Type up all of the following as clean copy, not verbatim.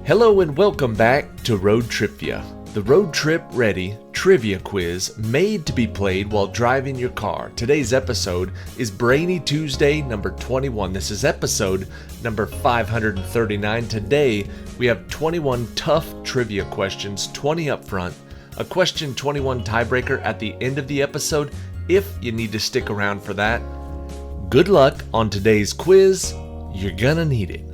Hello and welcome back to ROADTRIpVIA, the road trip ready trivia quiz made to be played while driving your car. Today's episode is Brainy Tuesday number 21. This is episode number 539. Today we have 21 tough trivia questions, 20 up front, a question 21 tiebreaker at the end of the episode if you need to stick around for that. Good luck on today's quiz. You're gonna need it.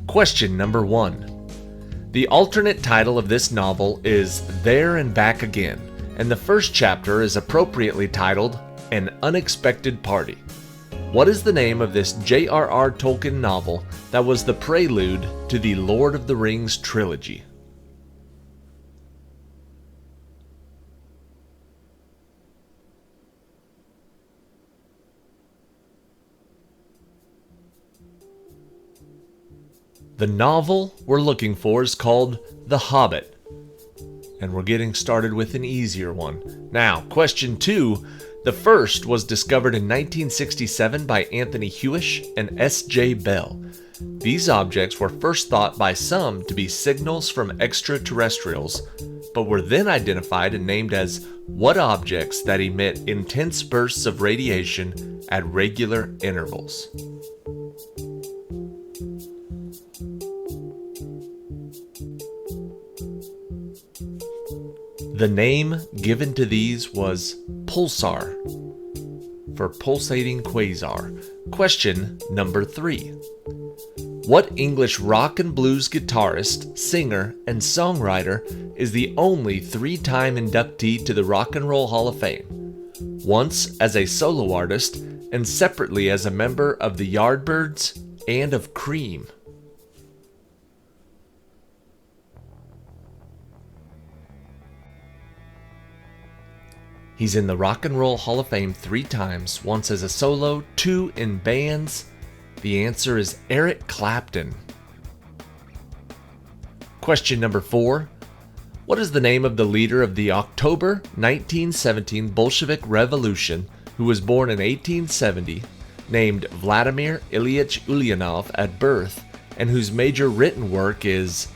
Question number 1. The alternate title of this novel is There and Back Again, and the first chapter is appropriately titled An Unexpected Party. What is the name of this J.R.R. Tolkien novel that was the prelude to the Lord of the Rings trilogy? The novel we're looking for is called The Hobbit. And we're getting started with an easier one. Now, question 2. The first was discovered in 1967 by Anthony Hewish and S.J. Bell. These objects were first thought by some to be signals from extraterrestrials, but were then identified and named as what objects that emit intense bursts of radiation at regular intervals? The name given to these was pulsar, for pulsating quasar. Question number 3. What English rock and blues guitarist, singer, and songwriter is the only 3-time inductee to the Rock and Roll Hall of Fame? Once as a solo artist, and separately as a member of the Yardbirds and of Cream. He's in the Rock and Roll Hall of Fame 3 times, once as a solo, 2 in bands. The answer is Eric Clapton. Question number 4. What is the name of the leader of the October 1917 Bolshevik Revolution who was born in 1870, named Vladimir Ilyich Ulyanov at birth, and whose major written work is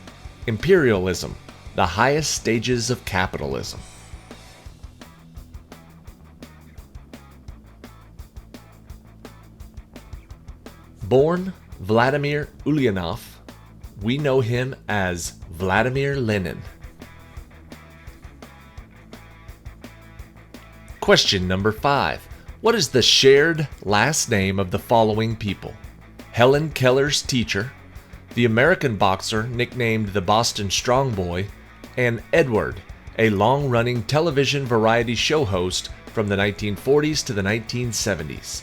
Imperialism, the Highest Stages of Capitalism? Born Vladimir Ulyanov, we know him as Vladimir Lenin. Question number 5. What is the shared last name of the following people? Helen Keller's teacher, the American boxer nicknamed the Boston Strong Boy, and Edward, a long-running television variety show host from the 1940s to the 1970s.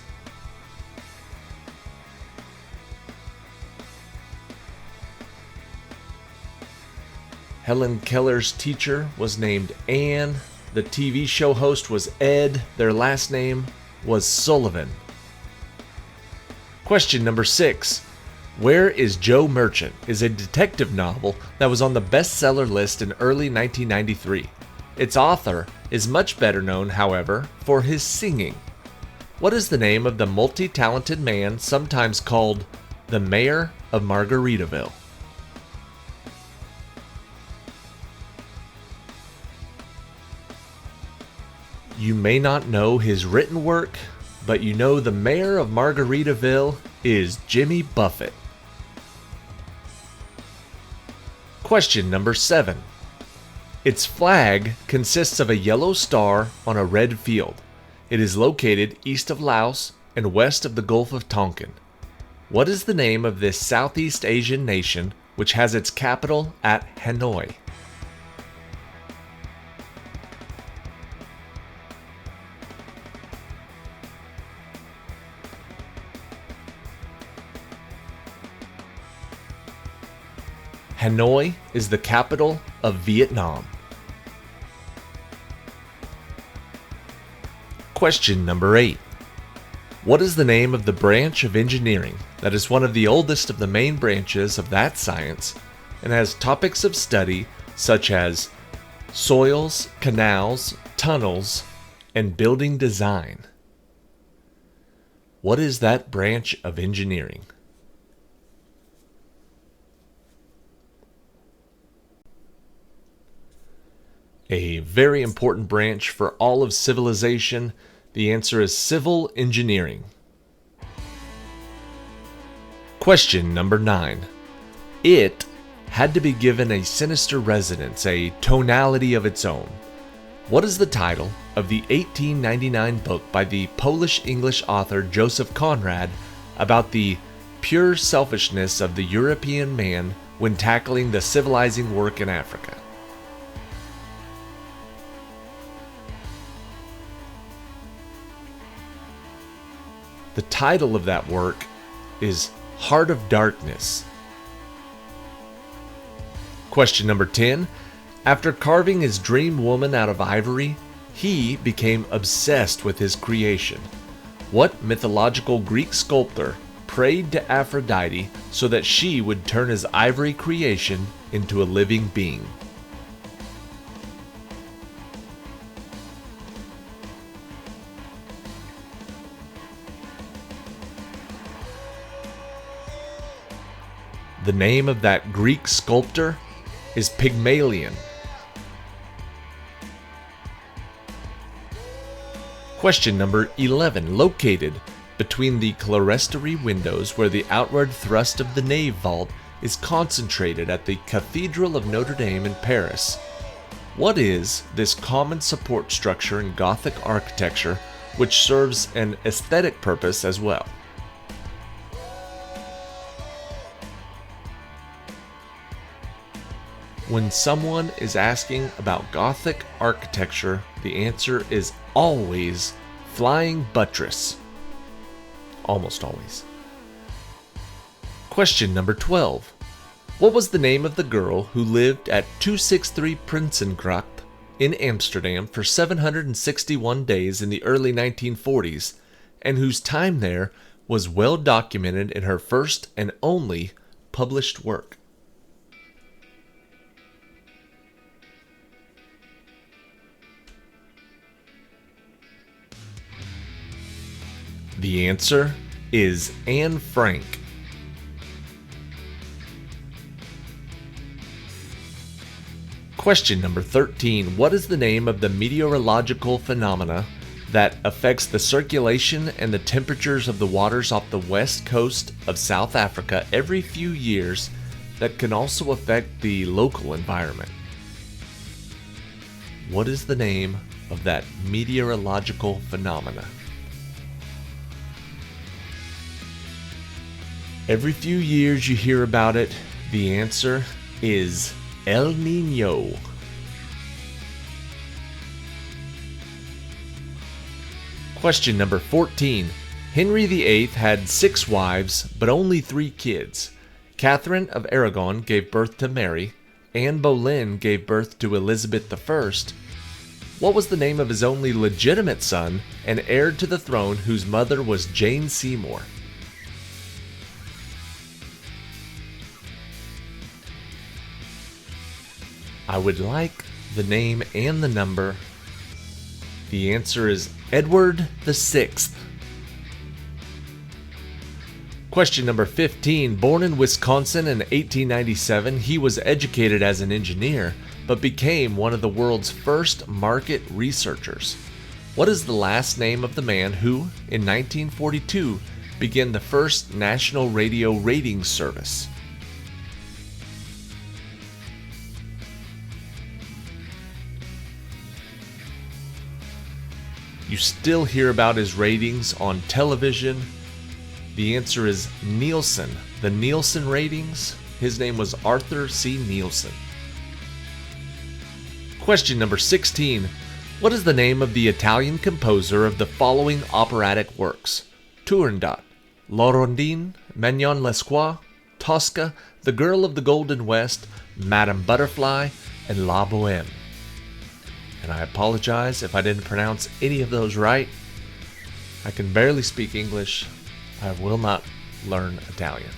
Helen Keller's teacher was named Anne. The TV show host was Ed. Their last name was Sullivan. Question number 6. Where is Joe Merchant is a detective novel that was on the bestseller list in early 1993. Its author is much better known, however, for his singing. What is the name of the multi-talented man sometimes called the Mayor of Margaritaville? You may not know his written work, but you know the mayor of Margaritaville is Jimmy Buffett. Question number 7. Its flag consists of a yellow star on a red field. It is located east of Laos and west of the Gulf of Tonkin. What is the name of this Southeast Asian nation which has its capital at Hanoi? Hanoi is the capital of Vietnam. Question number 8. What is the name of the branch of engineering that is one of the oldest of the main branches of that science and has topics of study such as soils, canals, tunnels, and building design? What is that branch of engineering? A very important branch for all of civilization. The answer is civil engineering. Question number 9. It had to be given a sinister resonance, a tonality of its own. What is the title of the 1899 book by the Polish-English author Joseph Conrad about the pure selfishness of the European man when tackling the civilizing work in Africa? The title of that work is Heart of Darkness. Question number 10. After carving his dream woman out of ivory, he became obsessed with his creation. What mythological Greek sculptor prayed to Aphrodite so that she would turn his ivory creation into a living being? The name of that Greek sculptor is Pygmalion. Question number 11. Located between the clerestory windows where the outward thrust of the nave vault is concentrated at the Cathedral of Notre Dame in Paris. What is this common support structure in Gothic architecture which serves an aesthetic purpose as well? When someone is asking about Gothic architecture, the answer is always flying buttress. Almost always. Question number 12. What was the name of the girl who lived at 263 Prinsengracht in Amsterdam for 761 days in the early 1940s, and whose time there was well documented in her first and only published work? The answer is Anne Frank. Question number 13. What is the name of the meteorological phenomena that affects the circulation and the temperatures of the waters off the west coast of South Africa every few years that can also affect the local environment? What is the name of that meteorological phenomena? Every few years you hear about it. The answer is El Niño. Question number 14. Henry VIII had 6 wives, but only 3 kids. Catherine of Aragon gave birth to Mary. Anne Boleyn gave birth to Elizabeth I. What was the name of his only legitimate son and heir to the throne whose mother was Jane Seymour? I would like the name and the number. The answer is Edward VI. Question number 15. Born in Wisconsin in 1897, he was educated as an engineer, but became one of the world's first market researchers. What is the last name of the man who, in 1942, began the first national radio ratings service? You still hear about his ratings on television. The answer is Nielsen. The Nielsen ratings. His name was Arthur C. Nielsen. Question number 16. What is the name of the Italian composer of the following operatic works? Turandot, La Rondine, Manon Lescaut, Tosca, The Girl of the Golden West, Madame Butterfly, and La Boheme. And I apologize if I didn't pronounce any of those right. I can barely speak English. I will not learn Italian.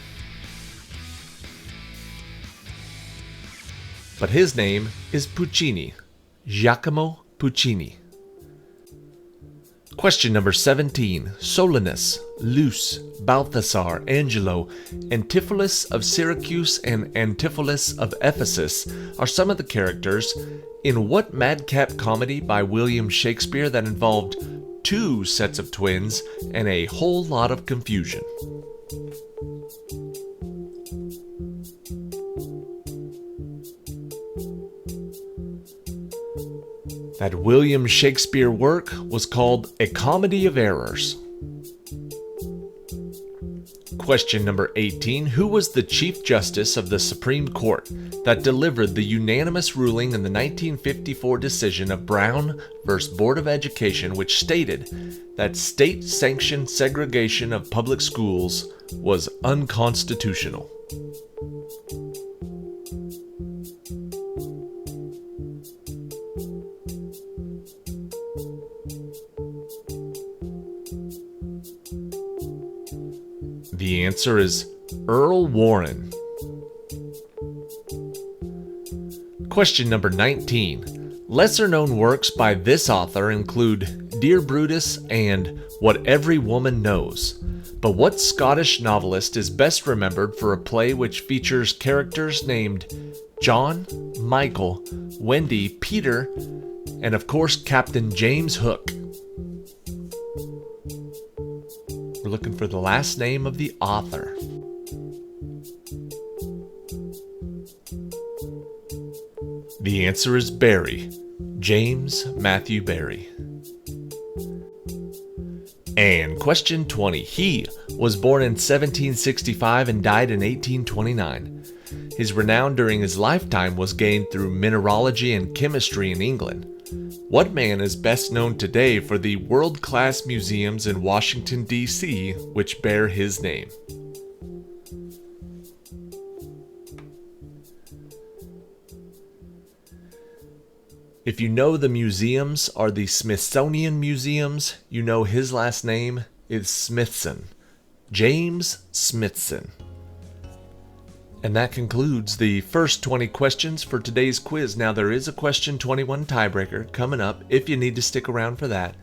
But his name is Puccini, Giacomo Puccini. Question number 17. Solanus Luce, Balthasar, Angelo, Antipholus of Syracuse, and Antipholus of Ephesus are some of the characters in what madcap comedy by William Shakespeare that involved two sets of twins and a whole lot of confusion? That William Shakespeare work was called A Comedy of Errors. Question number 18. Who was the Chief Justice of the Supreme Court that delivered the unanimous ruling in the 1954 decision of Brown v. Board of Education, which stated that state-sanctioned segregation of public schools was unconstitutional? The answer is Earl Warren. Question number 19. Lesser-known works by this author include Dear Brutus and What Every Woman Knows. But what Scottish novelist is best remembered for a play which features characters named John, Michael, Wendy, Peter, and of course Captain James Hook? We're looking for the last name of the author. The answer is Barry. James Matthew Barry. And question 20. He was born in 1765 and died in 1829. His renown during his lifetime was gained through mineralogy and chemistry in England. What man is best known today for the world-class museums in Washington, D.C., which bear his name? If you know the museums are the Smithsonian Museums, you know his last name is Smithson. James Smithson. And that concludes the first 20 questions for today's quiz. Now there is a question 21 tiebreaker coming up if you need to stick around for that.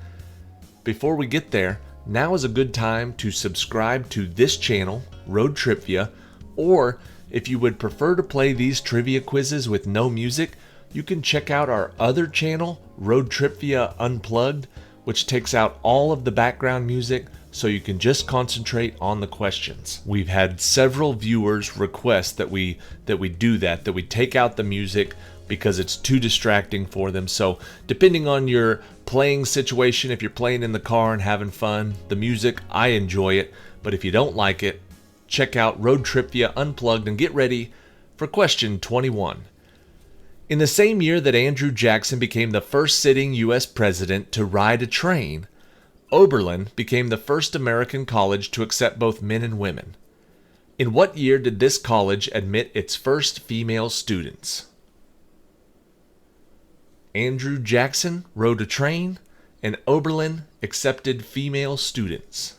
Before we get there, now is a good time to subscribe to this channel, ROADTRIpVIA, or if you would prefer to play these trivia quizzes with no music, you can check out our other channel, ROADTRIpVIA Unplugged, which takes out all of the background music so you can just concentrate on the questions. We've had several viewers request that we do that we take out the music because it's too distracting for them. So depending on your playing situation, if you're playing in the car and having fun, the music, I enjoy it. But if you don't like it, check out ROADTRIpVIA Unplugged and get ready for question 21. In the same year that Andrew Jackson became the first sitting U.S. president to ride a train, Oberlin became the first American college to accept both men and women. In what year did this college admit its first female students? Andrew Jackson rode a train, and Oberlin accepted female students.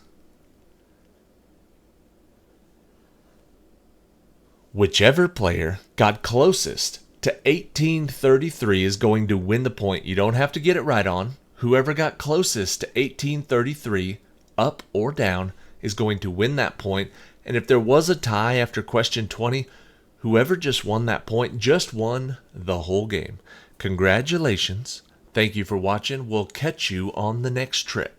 Whichever player got closest to 1833 is going to win the point. You don't have to get it right on. Whoever got closest to 1833, up or down, is going to win that point. And if there was a tie after question 20, whoever just won that point just won the whole game. Congratulations. Thank you for watching. We'll catch you on the next trip.